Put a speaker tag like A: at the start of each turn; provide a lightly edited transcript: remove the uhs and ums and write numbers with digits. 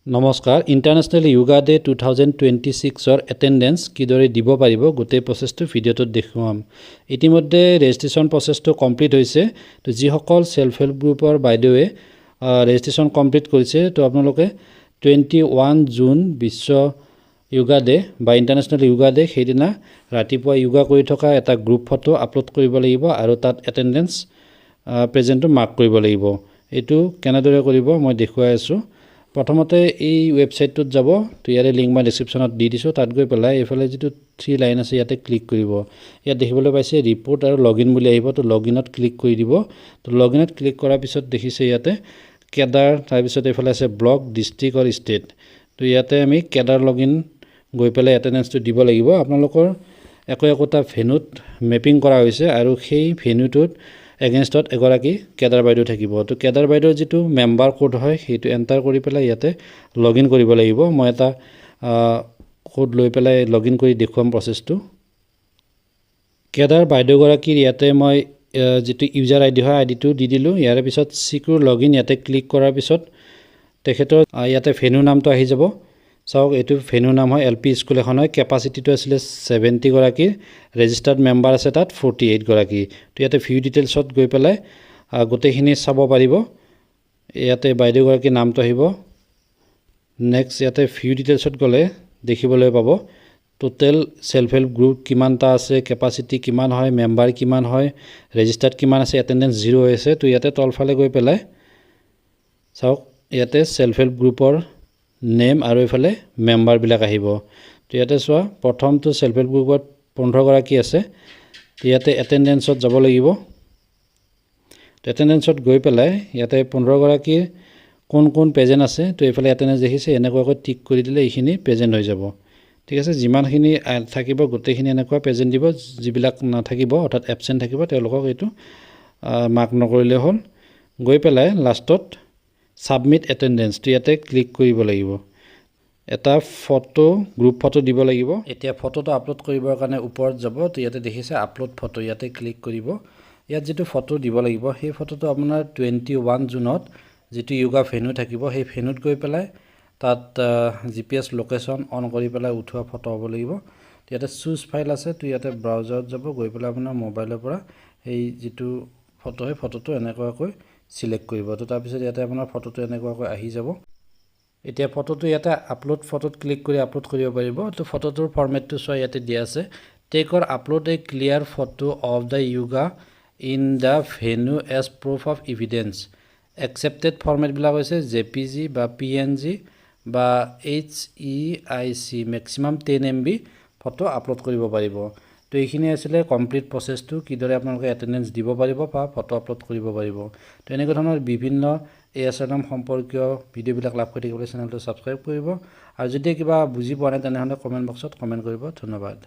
A: নমস্কাৰ international yoga day 2026 attendance কিদৰে দিব পাৰিব গোটেই প্ৰচেছটো ভিডিঅ'টোত দেখুৱাম। ইতিমধ্যে ৰেজিষ্ট্ৰেশ্যন প্ৰচেছটো কমপ্লিট হৈছে। তো যিসকল সেলফ হেল্প গ্ৰুপৰ বাইদেৱে ৰেজিষ্ট্ৰেশ্যন কমপ্লিট কৰিছে তো আপোনালোকে 21 জুন বিশ্ব য়োগা ডে বা ইণ্টাৰনেশ্যনেল য়োগা ডে সেইদিনা ৰাতিপুৱা য়োগা কৰি থকা এটা গ্ৰুপ ফটো আপলোড কৰিব লাগিব আৰু তাত এটেণ্ডেন্স প্ৰেজেণ্টটো মাৰ্ক কৰিব লাগিব। এইটো কেনেদৰে কৰিব মই দেখুৱাই আছোঁ। প্ৰথমতে এই ৱেবছাইটটোত যাব, তো ইয়াৰে লিংক মই ডেছক্ৰিপশ্যনত দি দিছোঁ। তাত গৈ পেলাই এইফালে যিটো 3 লাইন আছে ইয়াতে ক্লিক কৰিব। ইয়াত দেখিবলৈ পাইছে ৰিপৰ্ট আৰু লগইন বুলি আহিব, তো লগইনত ক্লিক কৰি দিব। তো লগইনত ক্লিক কৰাৰ পিছত দেখিছে ইয়াতে কেডাৰ, তাৰপিছত এইফালে আছে ব্লক, ডিষ্ট্ৰিক্ট আৰু ষ্টেট। তো ইয়াতে আমি কেডাৰ লগইন গৈ পেলাই এটেণ্ডেন্সটো দিব লাগিব। আপোনালোকৰ একোটা ভেন্যুত মেপিং কৰা হৈছে আৰু সেই ভেন্যুটোত এগেইনষ্টত এগৰাকী কেডাৰ বাইদেউ থাকিব। তো কেডাৰ বাইদেউৰ যিটো মেম্বাৰ কোড হয় সেইটো এণ্টাৰ কৰি পেলাই ইয়াতে লগইন কৰিব লাগিব। মই এটা কোড লৈ পেলাই লগইন কৰি দেখুৱাম প্ৰচেছটো। কেডাৰ বাইদেউগৰাকীৰ ইয়াতে মই যিটো ইউজাৰ আইডি হয় আইডিটো দি দিলোঁ। ইয়াৰ পিছত চিকিউৰ লগইন ইয়াতে ক্লিক কৰাৰ পিছত তেখেতৰ ইয়াতে ভেন্যু নামটো আহি যাব। চাওক এইটো ভেন্যুৰ নাম হয় LP স্কুল এখন হয়। কেপাচিটিটো আছিলে 70 গৰাকীৰ, ৰেজিষ্টাৰ্ড মেম্বাৰ আছে তাত 48 গৰাকী। তো ইয়াতে ভিউ ডিটেইলছত গৈ পেলাই গোটেইখিনি চাব পাৰিব। ইয়াতে বাইদেউগৰাকীৰ নামটো আহিব। নেক্সট ইয়াতে ভিউ ডিটেইলছত গ'লে দেখিবলৈ পাব টোটেল সেলফ হেল্প গ্ৰুপ কিমানটা আছে, কেপাচিটি কিমান হয়, মেম্বাৰ কিমান হয়, ৰেজিষ্টাৰ্ড কিমান আছে, এটেণ্ডেন্স 0 হৈ আছে। তো ইয়াতে তলফালে গৈ পেলাই চাওক ইয়াতে সেলফ হেল্প গ্ৰুপৰ নেম আৰু এইফালে মেম্বাৰবিলাক আহিব। তো ইয়াতে চোৱা প্ৰথমটো সেলফ হেল্প গ্ৰুপত 15 গৰাকী আছে। তো ইয়াতে এটেণ্ডেন্সত যাব লাগিব। তো এটেণ্ডেন্সত গৈ পেলাই ইয়াতে 15 গৰাকীৰ কোন কোন প্ৰেজেণ্ট আছে তো এইফালে এটেণ্ডেন্স দেখিছে এনেকুৱাকৈ টিক কৰি দিলে এইখিনি প্ৰেজেণ্ট হৈ যাব। ঠিক আছে, যিমানখিনি থাকিব গোটেইখিনি এনেকুৱা প্ৰেজেণ্ট দিব। যিবিলাক নাথাকিব অৰ্থাৎ এবচেণ্ট থাকিব তেওঁলোকক এইটো মাৰ্ক নকৰিলে হ'ল। গৈ পেলাই লাষ্টত ছাবমিট এটেণ্ডেন্স তো ইয়াতে ক্লিক কৰিব লাগিব। এটা ফটো গ্ৰুপ ফটো দিব লাগিব। এতিয়া ফটোটো আপলোড কৰিবৰ কাৰণে ওপৰত যাব। তো ইয়াতে দেখিছে আপলোড ফটো, ইয়াতে ক্লিক কৰিব। ইয়াত যিটো ফটো দিব লাগিব সেই ফটোটো আপোনাৰ 21 জুনত যিটো য়োগা ভেন্যু থাকিব সেই ভেন্যুত গৈ পেলাই তাত GPS লোকেশ্যন অন কৰি পেলাই উঠোৱা ফটো হ'ব লাগিব। ইয়াতে চুজ ফাইল আছে, তো ইয়াতে ব্ৰাউজাৰত যাব, গৈ পেলাই আপোনাৰ মোবাইলৰ পৰা এই যিটো ফটো হয় ফটোটো এনেকুৱাকৈ সিলেক্ট কৰিব। তো তাৰপিছত ইয়াতে আপোনাৰ ফটোটো এনেকুৱাকৈ আহি যাব। এতিয়া ফটোটো ইয়াতে আপলোড ফটোত ক্লিক কৰি আপলোড কৰিব পাৰিব। তো ফটোটোৰ ফৰ্মেটটো চোৱা ইয়াতে দিয়া আছে। Take or upload a clear photo of the yoga in the venue as proof of evidence. Accepted ফৰ্মেটবিলাক হৈছে JPG বা PNG বা HEIC, maximum 10 MB photo upload কৰিব পাৰিব। তো এইখিনি আছিলে কমপ্লিট প্ৰচেছটো, কিদৰে আপোনালোকে এটেণ্ডেন্স দিব পাৰিব বা ফটো আপলোড কৰিব পাৰিব। তো এনেকুৱা ধৰণৰ বিভিন্ন ASRM সম্পৰ্কীয় ভিডিঅ'বিলাক লাভ কৰি থাকিবলৈ চেনেলটো ছাবস্ক্ৰাইব কৰিব। আৰু যদি কিবা বুজি পোৱা নাই তেনেহ'লে কমেণ্ট বক্সত কমেণ্ট কৰিব। ধন্যবাদ।